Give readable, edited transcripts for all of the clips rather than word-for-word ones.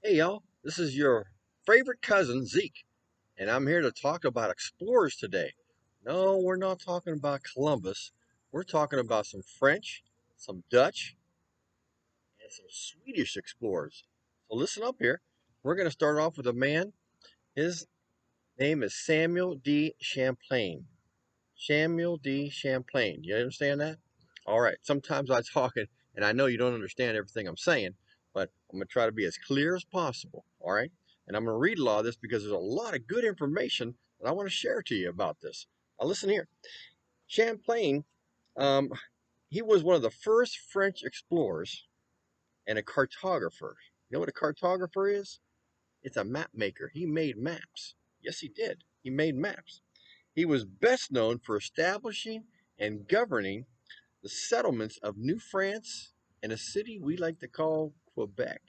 Hey y'all, this is your favorite cousin Zeke, and I'm here to talk about explorers today. No, we're not talking about Columbus. We're talking about some French, some Dutch, and some Swedish explorers. So listen up here. We're going to start off with a man. His name is Samuel de Champlain. Samuel de Champlain. You understand that? All right. Sometimes I talk and I know you don't understand everything I'm saying, but I'm going to try to be as clear as possible. All right. And I'm going to read a lot of this because there's a lot of good information that I want to share to you about this. Now, listen here. Champlain, um, he was one of the first French explorers and a cartographer. You know what a cartographer is? It's a map maker. He made maps. Yes, he did. He made maps. He was best known for establishing and governing the settlements of New France and a city we like to call Quebec.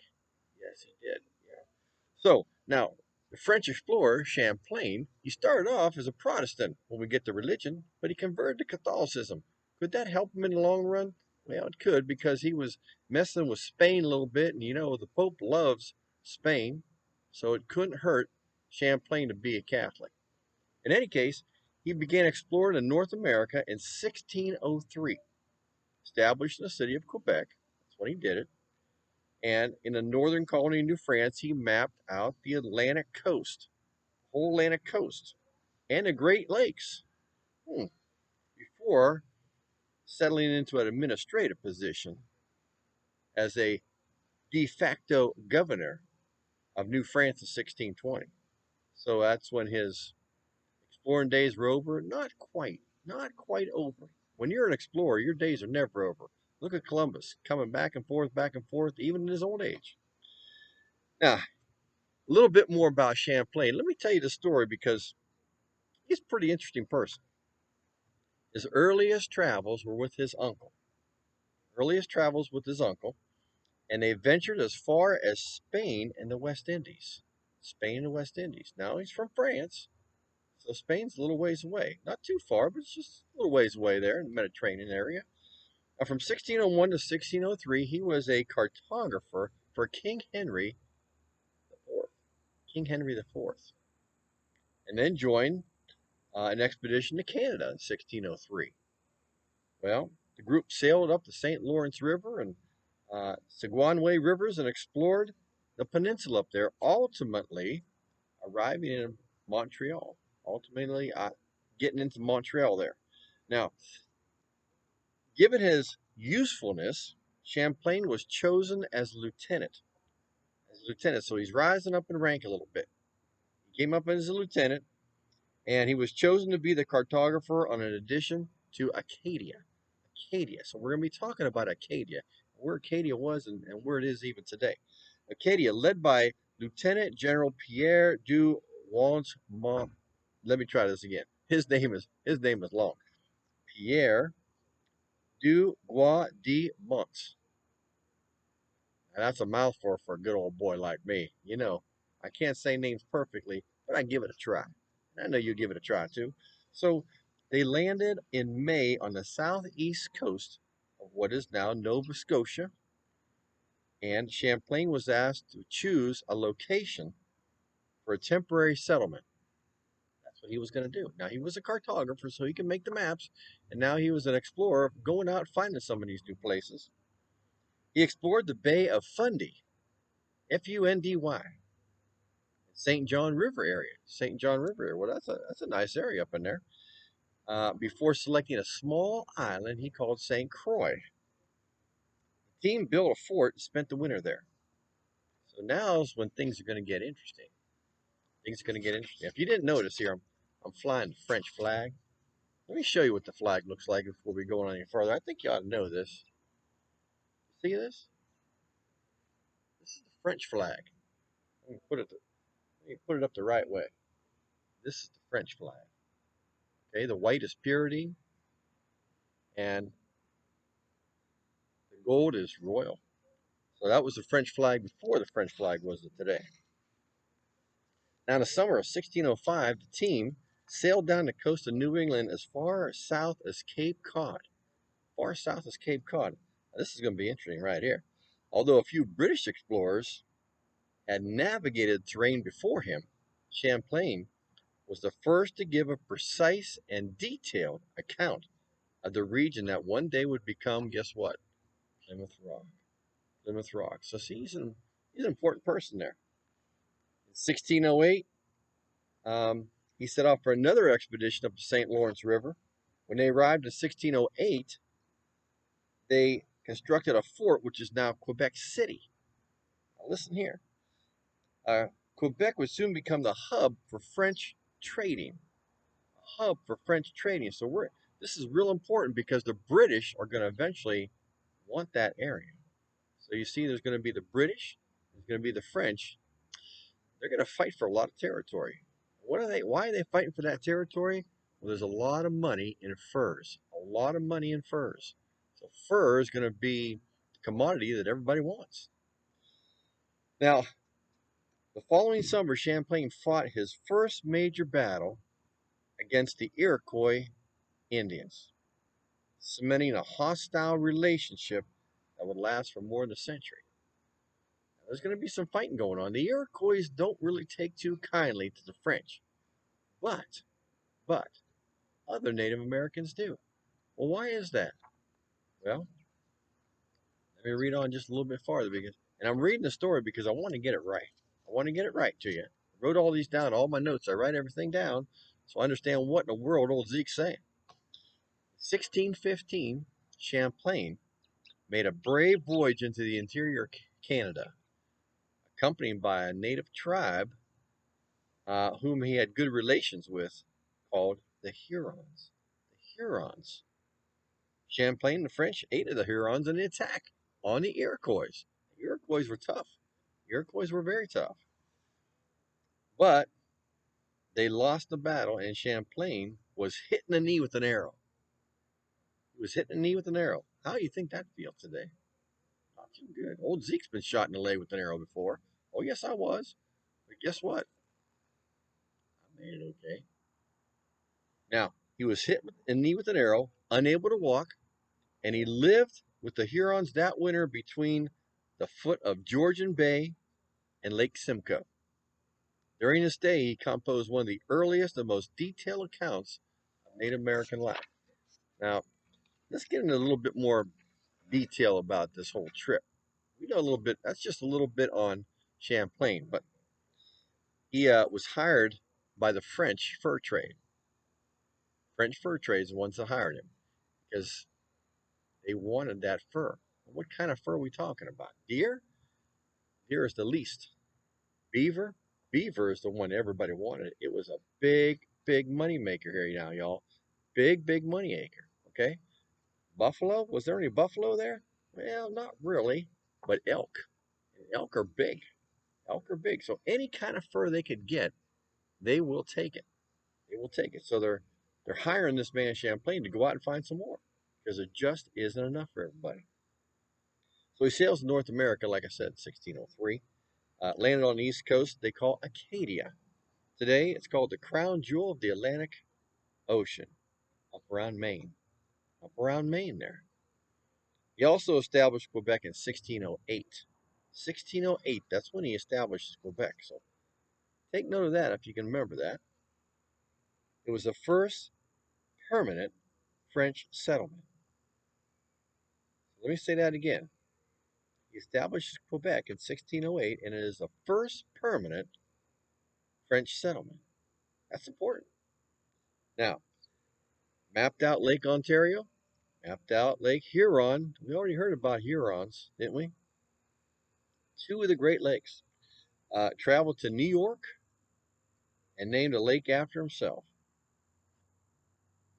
Yes, he did. Yeah. So now, the French explorer Champlain, he started off as a Protestant when we get to religion, but he converted to Catholicism. Could that help him in the long run? Well, it could because he was messing with Spain a little bit, and you know the Pope loves Spain, so it couldn't hurt Champlain to be a Catholic. In any case, he began exploring in North America in 1603, established in the city of Quebec. That's when he did it. And in the northern colony of New France, he mapped out the Atlantic coast, whole Atlantic coast, and the Great Lakes before settling into an administrative position as a de facto governor of New France in 1620. So that's when his exploring days were over. Not quite over. When you're an explorer, your days are never over. Look at Columbus coming back and forth, even in his old age. Now, a little bit more about Champlain. Let me tell you the story because he's a pretty interesting person. His earliest travels were with his uncle. Earliest travels with his uncle, and they ventured as far as Spain and the West Indies. Spain and the West Indies. Now he's from France, so Spain's a little ways away. Not too far, but it's just a little ways away there in the Mediterranean area. Now, from 1601 to 1603, he was a cartographer for King Henry IV. King Henry IV. And then joined an expedition to Canada in 1603. Well, the group sailed up the St. Lawrence River and Saguenay rivers and explored the peninsula up there, ultimately arriving in Montreal. Ultimately, getting into Montreal there. Now, given his usefulness, Champlain was chosen as lieutenant. So he's rising up in rank a little bit. He came up as a lieutenant, and he was chosen to be the cartographer on an addition to Acadia. Acadia. So we're going to be talking about Acadia, where Acadia was and where it is even today. Acadia, led by Lieutenant General Pierre du Mont. Let me try this again. His name is long. Pierre du Mont. And that's a mouthful for a good old boy like me. You know, I can't say names perfectly, but I give it a try. And I know you give it a try too. So they landed in May on the southeast coast of what is now Nova Scotia, and Champlain was asked to choose a location for a temporary settlement. That's what he was going to do. Now, he was a cartographer, so he could make the maps, and now he was an explorer going out finding some of these new places. He explored the Bay of Fundy, Fundy, St. John River area. St. John River area. Well, that's a nice area up in there. Before selecting a small island he called St. Croix. The team built a fort and spent the winter there. So now's when things are going to get interesting. Things are going to get interesting. If you didn't notice here, I'm flying the French flag. Let me show you what the flag looks like before we go on any further. I think you ought to know this. See this? This is the French flag. Let me put it up the right way. This is the French flag. Okay, the white is purity, and the gold is royal. So that was the French flag before the French flag was today. Now, in the summer of 1605, the team sailed down the coast of New England as far south as Cape Cod. Far south as Cape Cod. Now, this is going to be interesting right here. Although a few British explorers had navigated the terrain before him, Champlain was the first to give a precise and detailed account of the region that one day would become, guess what? Plymouth Rock. Plymouth Rock. So see, he's an important person there. In 1608, he set off for another expedition up the St. Lawrence River. When they arrived in 1608, they constructed a fort, which is now Quebec City. Now listen here. Uh, Quebec would soon become the hub for French trading. A hub for French trading. So this is real important because the British are going to eventually want that area. So you see, there's going to be the British, there's going to be the French. They're going to fight for a lot of territory. What are they? Why are they fighting for that territory? Well, there's a lot of money in furs. A lot of money in furs. So fur is going to be the commodity that everybody wants. Now, the following summer, Champlain fought his first major battle against the Iroquois Indians, cementing a hostile relationship that would last for more than a century. Now, there's going to be some fighting going on. The Iroquois don't really take too kindly to the French, but but other Native Americans do. Well, why is that? Well, let me read on just a little bit farther and I'm reading the story because I want to get it right. I want to get it right to you. I wrote all these down, all my notes. I write everything down so I understand what in the world old Zeke's saying. 1615, Champlain made a brave voyage into the interior Canada, accompanied by a native tribe whom he had good relations with, called the Hurons. The Hurons. Champlain and the French aided the Hurons in the attack on the Iroquois. The Iroquois were tough. The Iroquois were very tough. But they lost the battle, and Champlain was hit in the knee with an arrow. He was hit in the knee with an arrow. How do you think that feels today? Not too good. Old Zeke's been shot in the leg with an arrow before. Oh, yes, I was. But guess what? I made it okay. Now, he was hit in the knee with an arrow, unable to walk, and he lived with the Hurons that winter between the foot of Georgian Bay and Lake Simcoe. During his stay, he composed one of the earliest and most detailed accounts of Native American life. Now, let's get into a little bit more detail about this whole trip. We know a little bit, that's just a little bit on Champlain, but he was hired by the French fur trade. French fur trade is the ones that hired him because they wanted that fur. What kind of fur are we talking about? Deer? Deer is the least. Beaver? Beaver is the one everybody wanted. It was a big, big money maker here now, y'all. Big, big money acre. Okay? Buffalo? Was there any buffalo there? Well, not really, but elk. Elk are big. Elk are big. So any kind of fur they could get, they will take it. They will take it. So they're hiring this man Champlain to go out and find some more because it just isn't enough for everybody. So he sails to North America, like I said, 1603. Landed on the East Coast, they call Acadia. Today, it's called the crown jewel of the Atlantic Ocean, up around Maine. Up around Maine there. He also established Quebec in 1608. 1608, that's when he established Quebec. So take note of that if you can remember that. It was the first permanent French settlement. Let me say that again. He established Quebec in 1608, and it is the first permanent French settlement. That's important. Now, mapped out Lake Ontario, mapped out Lake Huron. We already heard about Hurons, didn't we? Two of the Great Lakes. Traveled to New York and named a lake after himself.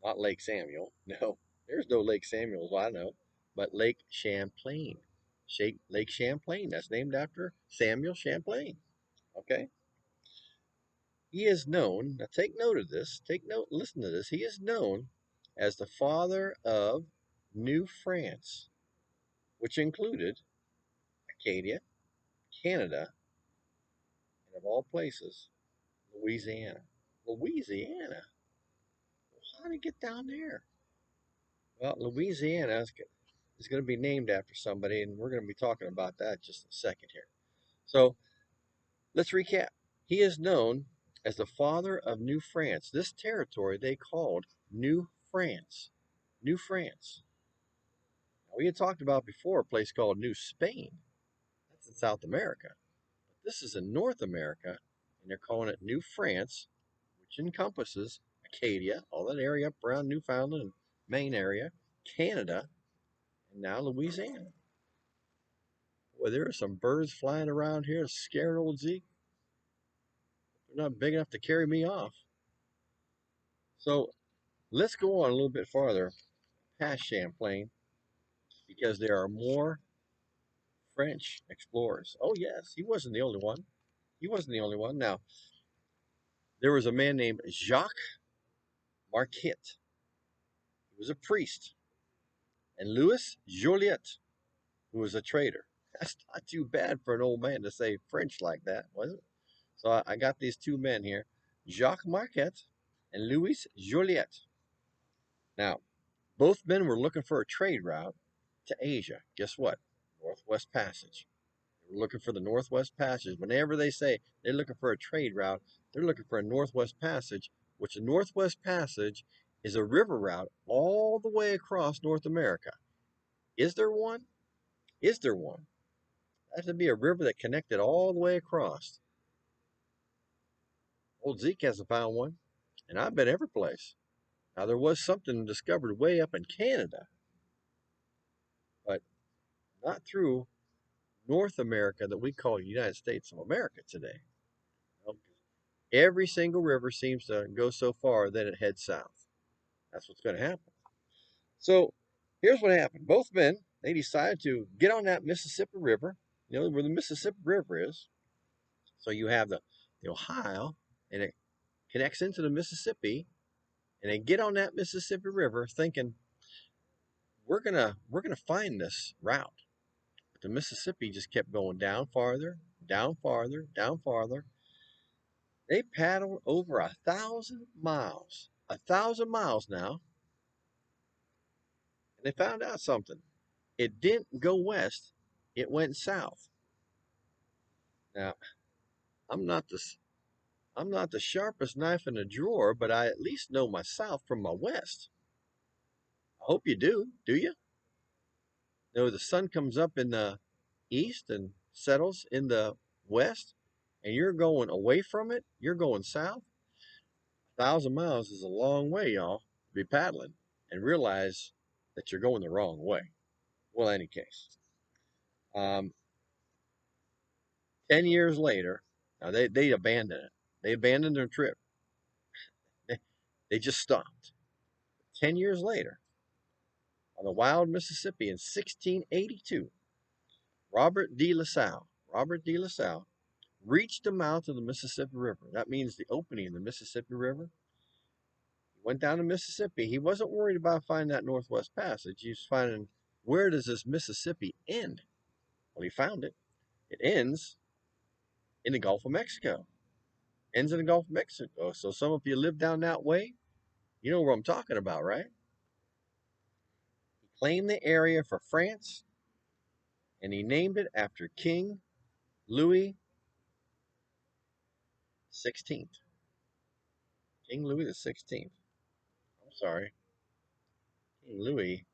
Not Lake Samuel. No, there's no Lake Samuel as I know, but Lake Champlain. Lake Champlain. That's named after Samuel Champlain. Okay. He is known. Now take note of this. Take note. Listen to this. He is known as the father of New France, which included Acadia, Canada, and of all places, Louisiana. Louisiana. Well, how did it get down there? Well, Louisiana is going to be named after somebody, and we're going to be talking about that just a second here. So Let's recap. He is known as the father of New France. This territory they called New France. New France. Now, we had talked about before a place called New Spain. That's in South America. But this is in North America, and they're calling it New France, which encompasses Acadia, all that area up around Newfoundland and Maine area, Canada, and now Louisiana. Boy, there are some birds flying around here scaring old Zeke. They're not big enough to carry me off. So let's go on a little bit farther past Champlain because there are more French explorers. Oh, yes, he wasn't the only one. He wasn't the only one. Now, there was a man named Jacques Marquette. He was a priest. And Louis Joliet, who was a trader. That's not too bad for an old man to say French like that, was it? So I got these two men here, Jacques Marquette and Louis Joliet. Now, both men were looking for a trade route to Asia. Guess what? Northwest Passage. They were looking for the Northwest Passage. Whenever they say they're looking for a trade route, they're looking for a Northwest Passage, which the Northwest Passage is a river route all the way across North America. Is there one? Is there one? That would be a river that connected all the way across. Old Zeke hasn't found one, and I've been every place. Now, there was something discovered way up in Canada, but not through North America that we call the United States of America today. Every single river seems to go so far that it heads south. That's what's going to happen. So here's what happened. Both men, they decided to get on that Mississippi River, where the Mississippi River is. So you have the Ohio, and it connects into the Mississippi, and they get on that Mississippi River thinking, we're gonna find this route. But the Mississippi just kept going down farther, down farther, down farther. They paddled over 1,000 miles. 1,000 miles now. And they found out something. It didn't go west, it went south. Now, I'm not the I'm not the sharpest knife in the drawer, but I at least know my south from my west. I hope you do. Do you? No, the sun comes up in the east and settles in the west, and you're going away from it, you're going south. 1,000 miles is a long way, y'all, to be paddling and realize that you're going the wrong way. Well, any case, um, 10 years later, now they abandoned it. They abandoned their trip. They, they just stopped. 10 years later, on the wild Mississippi in 1682, Robert de La Salle reached the mouth of the Mississippi River. That means the opening of the Mississippi River. He went down to Mississippi. He wasn't worried about finding that Northwest Passage. He was finding, where does this Mississippi end? Well, he found it. It ends in the Gulf of Mexico. Ends in the Gulf of Mexico. So some of you live down that way, you know where I'm talking about, right? He claimed the area for France, and he named it after King Louis XVI. King Louis the 16th. I'm sorry. King Louis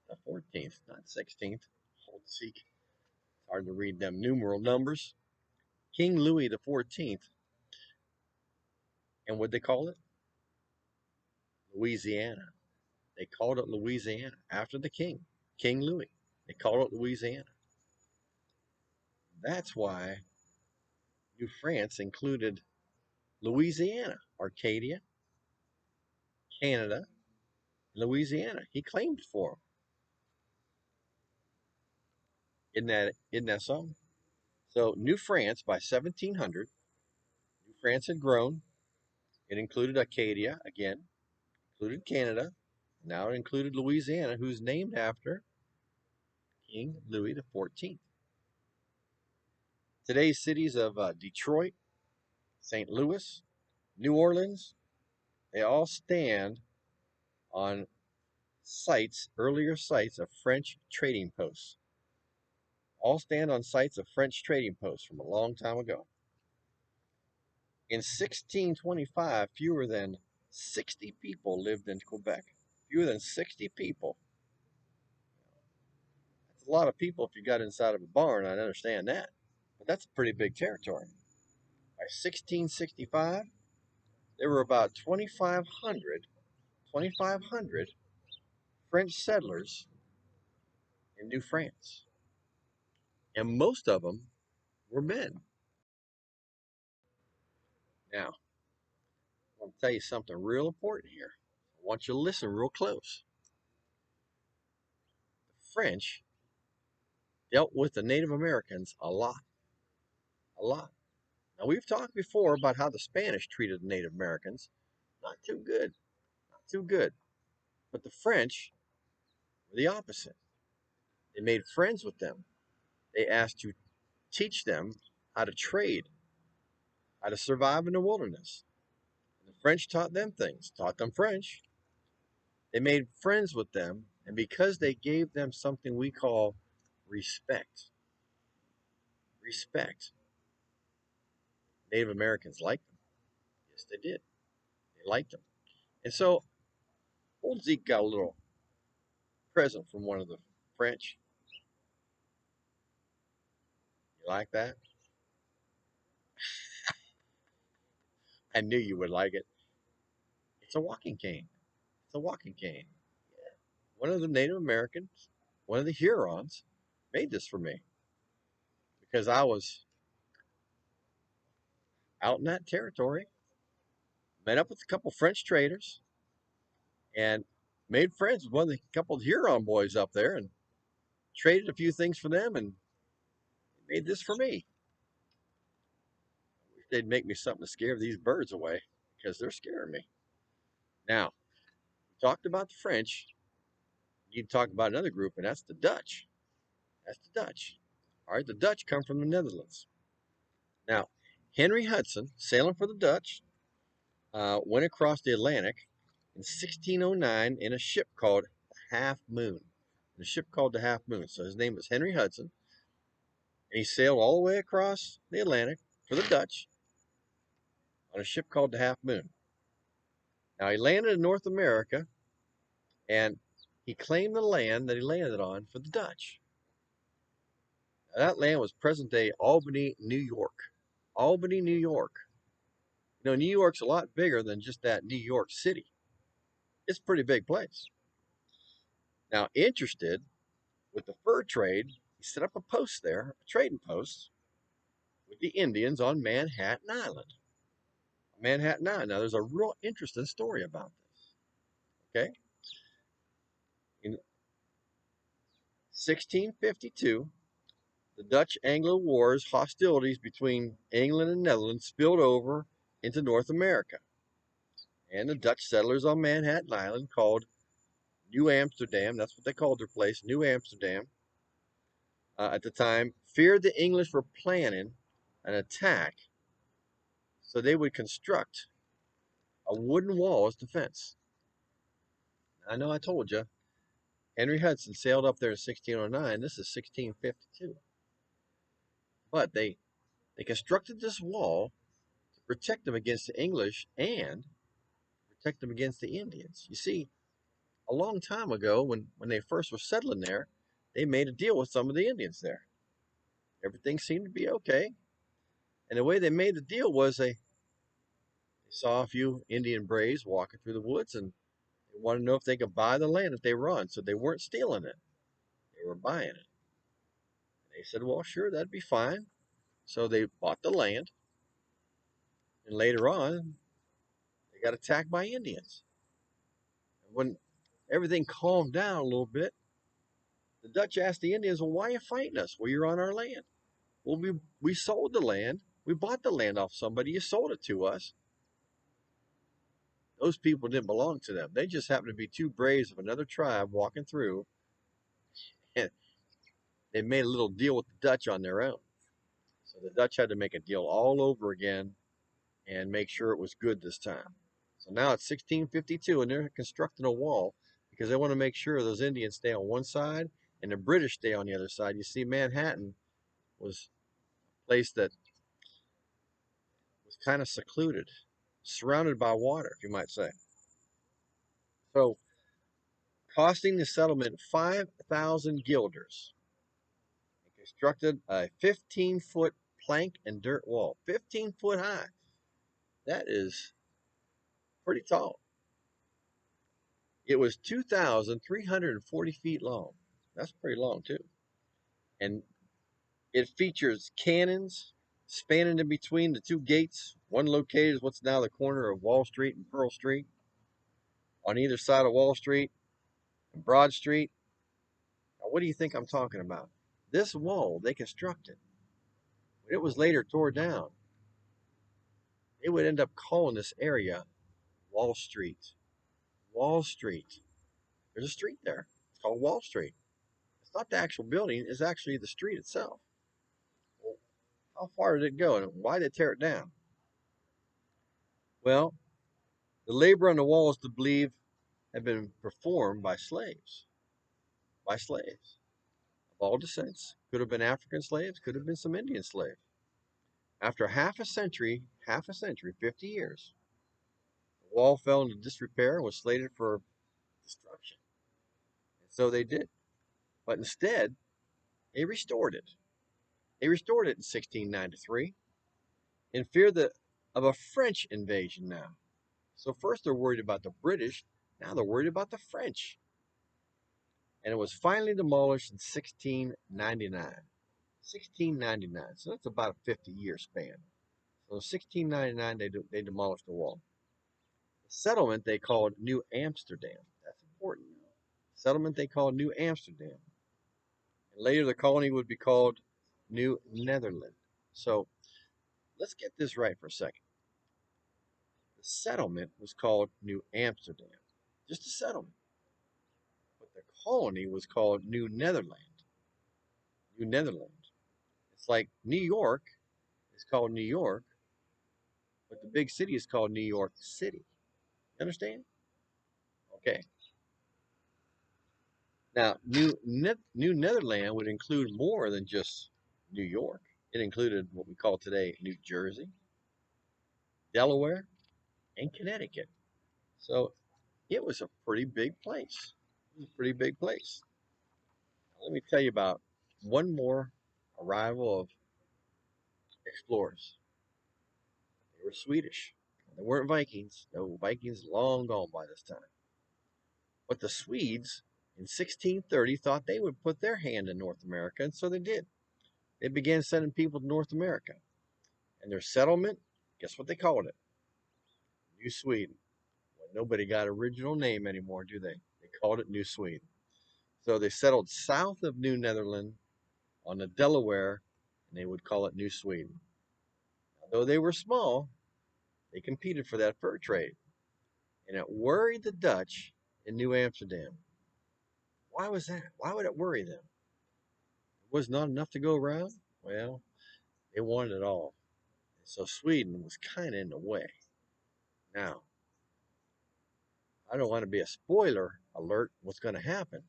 the 14th, not 16th. Hold seek. It's hard to read them numeral numbers. King Louis the 14th. And what they call it? Louisiana. They called it Louisiana after the king, King Louis. They called it Louisiana. That's why New France included Louisiana, Arcadia, Canada, Louisiana. He claimed for them. Isn't that something? So New France by 1700, New France had grown. It included Acadia again, included Canada. Now it included Louisiana, who's named after King Louis the 14th. Today's cities of Detroit, St. Louis, New Orleans, they all stand on earlier sites of French trading posts. All stand on sites of French trading posts from a long time ago. In 1625, fewer than 60 people lived in Quebec. Fewer than 60 people. That's a lot of people if you got inside of a barn, I understand that. But that's a pretty big territory. By 1665, there were about 2,500 French settlers in New France. And most of them were men. Now, I want to tell you something real important here. I want you to listen real close. The French dealt with the Native Americans a lot, a lot. Now, we've talked before about how the Spanish treated the Native Americans. Not too good, not too good. But the French were the opposite. They made friends with them. They asked to teach them how to trade, how to survive in the wilderness. And the French taught them things, taught them French. They made friends with them, and because they gave them something we call respect, respect, Native Americans liked them. Yes, they did. They liked them. And so old Zeke got a little present from one of the French. You like that? I knew you would like it. It's a walking cane. It's a walking cane. Yeah. One of the Native Americans, one of the Hurons, made this for me because I was out in that territory, met up with a couple French traders, and made friends with one of the couple of Huron boys up there and traded a few things for them and made this for me. I wish they'd make me something to scare these birds away because they're scaring me. Now, we talked about the French. You need to talk about another group, and that's the Dutch. That's the Dutch. All right, the Dutch come from the Netherlands. Now, Henry Hudson, sailing for the Dutch, went across the Atlantic in 1609 in a ship called Half Moon. The ship called the Half Moon. So his name was Henry Hudson, and he sailed all the way across the Atlantic for the Dutch on a ship called the Half Moon. Now he landed in North America, and he claimed the land that he landed on for the Dutch. Now, that land was present-day Albany, New York. Albany, New York. You know, New York's a lot bigger than just that New York City. It's a pretty big place. Now, interested with the fur trade, he set up a post there, a trading post, with the Indians on Manhattan Island. Manhattan Island. Now, there's a real interesting story about this. Okay, in 1652, the Dutch Anglo Wars hostilities between England and Netherlands spilled over into North America, and the Dutch settlers on Manhattan Island, called New Amsterdam, that's what they called their place, New Amsterdam, at the time, feared the English were planning an attack, so they would construct a wooden wall as defense. I know I told you, Henry Hudson sailed up there in 1609. This is 1652. But they constructed this wall to protect them against the English and protect them against the Indians. You see, a long time ago, when they first were settling there, they made a deal with some of the Indians there. Everything seemed to be okay. And the way they made the deal was they saw a few Indian braves walking through the woods, and they wanted to know if they could buy the land that they were on. So they weren't stealing it, they were buying it. They said, well, sure, that'd be fine. So they bought the land, and later on, they got attacked by Indians. And when everything calmed down a little bit, the Dutch asked the Indians, well, why are you fighting us? Well, you're on our land. Well, we sold the land. We bought the land off somebody. You sold it to us. Those people didn't belong to them. They just happened to be two braves of another tribe walking through, and they made a little deal with the Dutch on their own. So the Dutch had to make a deal all over again and make sure it was good this time. So now it's 1652, and they're constructing a wall because they want to make sure those Indians stay on one side and the British stay on the other side. You see, Manhattan was a place that was kind of secluded, surrounded by water, if you might say. So, costing the settlement 5,000 guilders. They constructed a 15-foot plank and dirt wall, 15 foot high. That is pretty tall. It was 2,340 feet long. That's pretty long, too. And it features cannons spanning in between the two gates. One located is what's now the corner of Wall Street and Pearl Street. On either side of Wall Street and Broad Street. Now, what do you think I'm talking about? This wall they constructed, when it was later tore down, they would end up calling this area Wall Street. Wall Street. There's a street there. It's called Wall Street. It's not the actual building, it's actually the street itself. Well, how far did it go and why did they tear it down? Well, the labor on the walls to believe had been performed by slaves. By slaves of all descents. Could have been African slaves, could have been some Indian slaves. After half a century, 50 years, the wall fell into disrepair and was slated for destruction. And so they did. But instead, they restored it. They restored it in 1693 in fear of a French invasion now. So first they're worried about the British, now they're worried about the French. And it was finally demolished in 1699. 1699. So that's about a 50-year span. So in 1699, they demolished the wall. The settlement they called New Amsterdam. That's important. Settlement they called New Amsterdam. And later the colony would be called New Netherland. So let's get this right for a second. The settlement was called New Amsterdam. Just a settlement. But the colony was called New Netherland. New Netherland. It's like New York is called New York, but the big city is called New York City. You understand? Okay. Now, New Netherland would include more than just New York. It included what we call today New Jersey, Delaware, and Connecticut. So it was a pretty big place. It was a pretty big place. Now, let me tell you about one more arrival of explorers. They were Swedish. They weren't Vikings. No, Vikings long gone by this time. But the Swedes in 1630 thought they would put their hand in North America, and so they did. They began sending people to North America. And their settlement, guess what they called it? New Sweden. Well, nobody got an original name anymore, do they? They called it New Sweden. So they settled south of New Netherland on the Delaware, and they would call it New Sweden. Now, though they were small, they competed for that fur trade, and it worried the Dutch in New Amsterdam. Why was that? Why would it worry them? It was not enough to go around? Well, they wanted it all. So Sweden was kind of in the way. Now, I don't want to be a spoiler alert what's going to happen,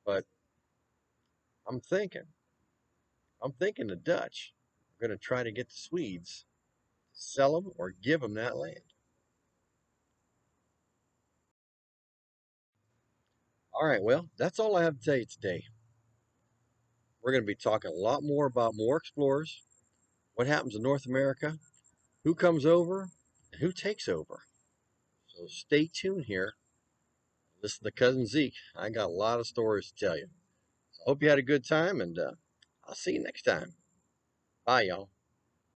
but I'm thinking, I'm thinking the Dutch are going to try to get the Swedes to sell them or give them that land. All right, well, that's all I have to tell you today. We're going to be talking a lot more about more explorers, what happens in North America, who comes over, and who takes over. So stay tuned here. Listen to Cousin Zeke. I got a lot of stories to tell you. So I hope you had a good time, and I'll see you next time. Bye, y'all.